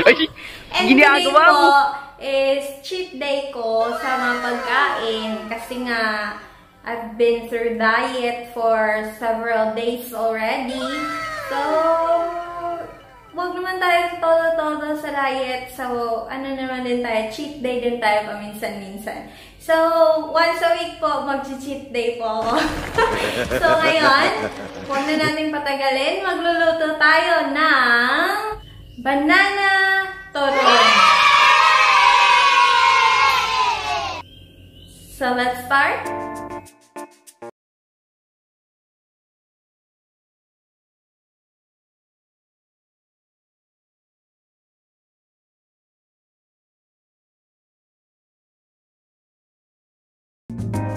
And today po is cheat day ko sa mga pagkain kasi nga I've been through diet for several days already. So, wag naman tayo todo-todo sa diet. So, ano naman din tayo, cheat day din tayo paminsan-minsan. So, once a week po, mag-cheat day po ako. So, ngayon, huwag na natin patagalin. Magluluto tayo ng banana turon. So, let's start.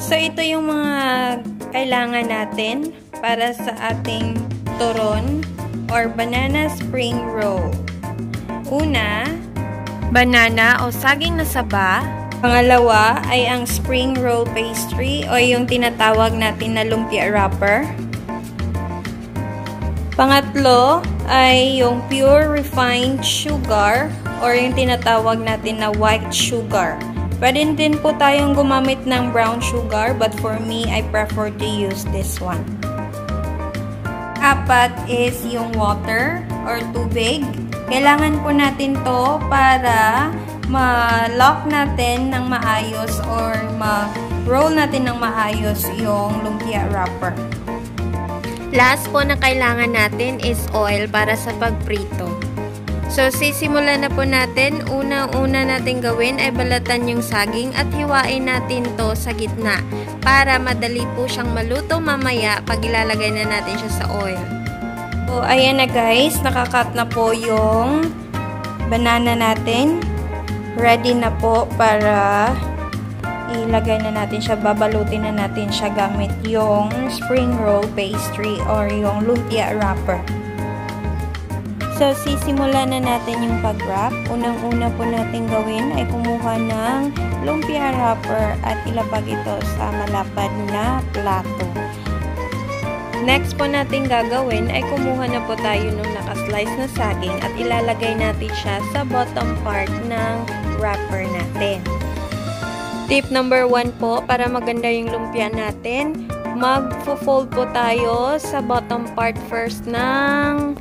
So, ito yung mga kailangan natin para sa ating turon or banana spring roll. Una, banana o saging na saba. Pangalawa ay ang spring roll pastry o yung tinatawag natin na lumpia wrapper. Pangatlo ay yung pure refined sugar or yung tinatawag natin na white sugar. Pwede din po tayong gumamit ng brown sugar, but for me, I prefer to use this one. Apat is yung water or tubig. Kailangan po natin to para ma-lock natin ng maayos or ma-roll natin ng maayos yung lumpia wrapper. Last po na kailangan natin is oil para sa pagprito. So, sisimulan na po natin. Unang-una natin gawin ay balatan yung saging at hiwain natin to sa gitna para madali po siyang maluto mamaya pag ilalagay na natin siya sa oil. So, ayan na guys. Nakakat na po yung banana natin. Ready na po para ilagay na natin siya. Babalutin na natin siya gamit yung spring roll pastry or yung lumpia wrapper. So, sisimulan na natin yung pag-wrap. Unang-una po natin gawin ay kumuha ng lumpia wrapper at ilapag ito sa malapad na plato. Next po natin gagawin ay kumuha na po tayo ng nakaslice na saging at ilalagay natin siya sa bottom part ng wrapper natin. Tip number 1 po, para maganda yung lumpia natin, mag-fold po tayo sa bottom part first ng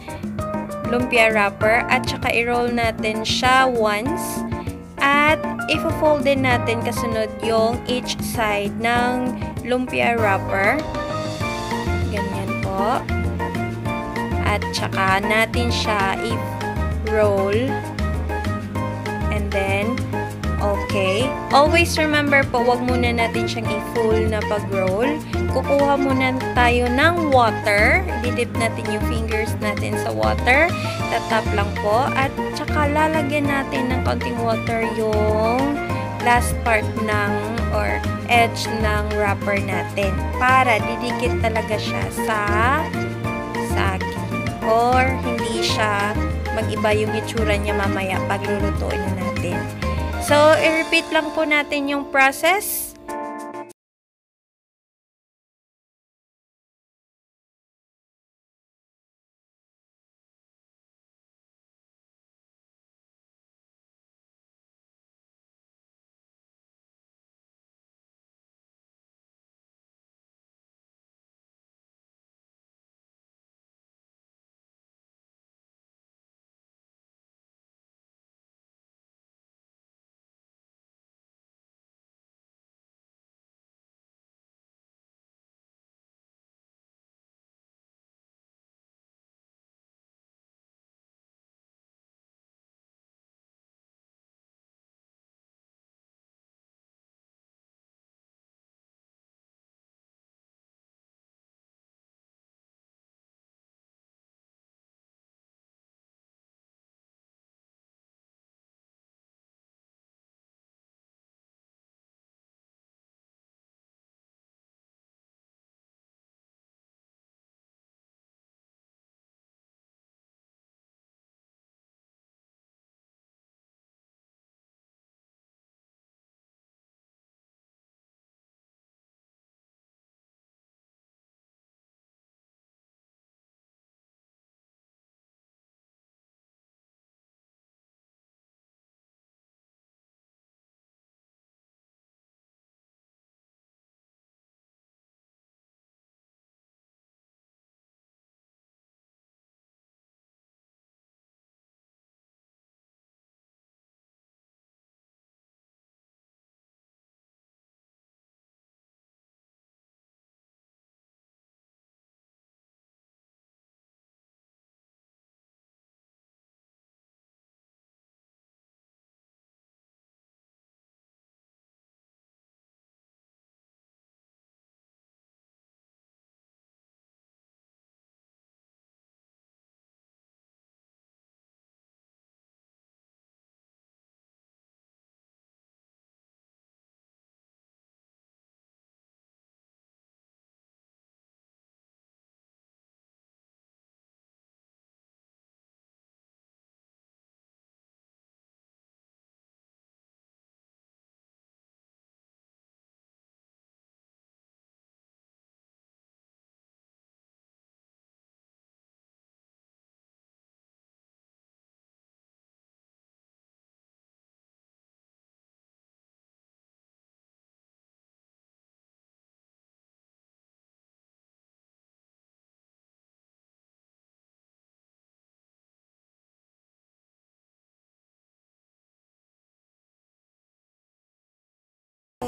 lumpia wrapper at saka i-roll natin siya once at i-fold din natin kasunod yung each side ng lumpia wrapper. Ganyan po. At saka natin siya i-roll and then okay. Always remember po, wag muna natin siyang i-full na pag-roll. Kukuha muna tayo ng water. Didip natin yung fingers natin sa water. Tatap lang po. At saka lalagyan natin ng konting water yung last part ng or edge ng wrapper natin. Para didikit talaga siya sa saging. Or hindi siya mag-iba yung itsura niya mamaya pag lulutuin na natin. So, i-repeat lang po natin yung process.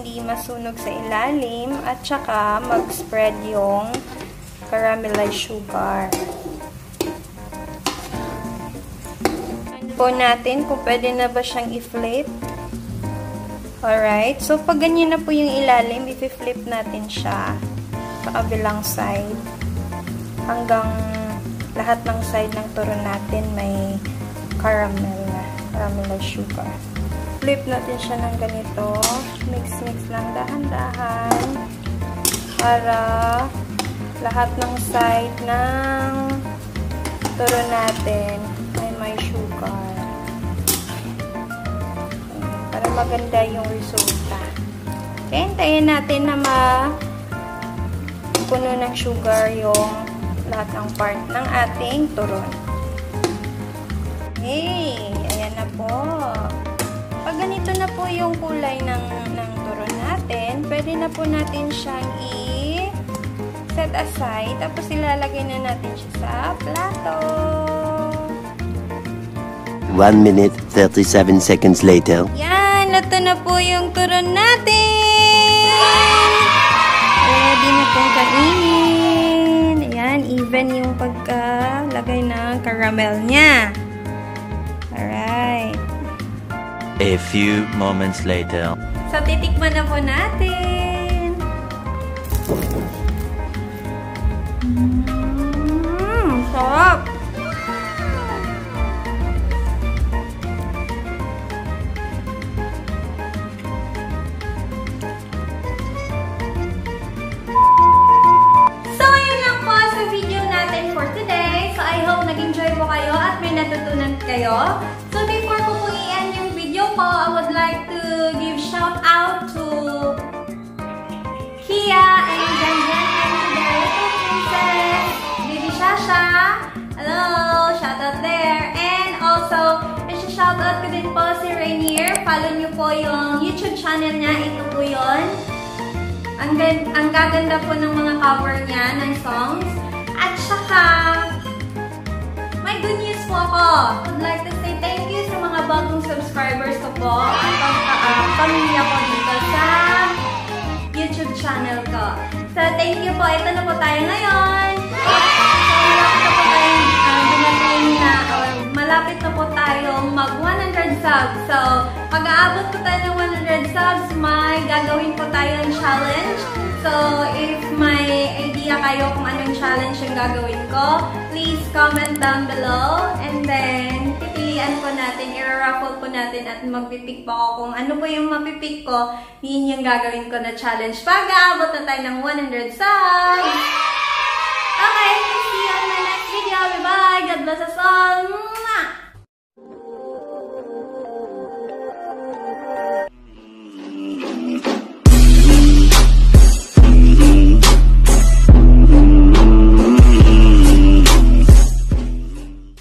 hindi masunog sa ilalim at saka mag-spread yung caramelized sugar. Po natin kung pwede na ba siyang i-flip. Alright, so pag ganyan na po yung ilalim, i-flip natin siya sa kabilang side hanggang lahat ng side ng turon natin may caramelized sugar. Flip natin siya ng ganito, mix lang dahan-dahan para lahat ng side ng turon natin may sugar. Para maganda yung resulta. Okay, hintayin natin na puno ng sugar yung lahat ng part ng ating turon. Okay, ayan na po. Pag ganito na po yung kulay ng turon natin, pwede na po natin siyang i-set aside. Tapos ilalagay na natin siya sa plato. 1 minute, 37 seconds later. Yan, ito na po yung turon natin. Ready na pong kainin. Ayan, even yung pagkalagay ng caramel niya. Alright. A few moments later. So, titikman na po natin. Sarap! Natutunan kayo. So, before ko po i-end yung video ko, I would like to give shout out to Kia and Janjan and to the little princess, Baby Shasha. Hello! Shout out there. And also, shout out ko din po si Rainier. Follow nyo po yung YouTube channel niya. Ito po yun. Ang gaganda po ng mga cover niya ng songs. At saka, may good news po ako. I'd like to say thank you sa mga bagong subscribers ko po at pamilya ko dito sa YouTube channel ko. So, thank you po. Ito na po tayo ngayon. Malapit na po tayo mag 100 subs. So, pag-aabot po tayo ng 100 subs, may gagawin po tayo ng challenge. So, if may idea kayo kung anong challenge yung gagawin ko, please comment down below. And then, pipilian po natin, i-raffle po natin at magpipick po ako kung ano po yung mapipick ko. Yun yung gagawin ko na challenge pag aabot na tayo ng 100 subs. Okay!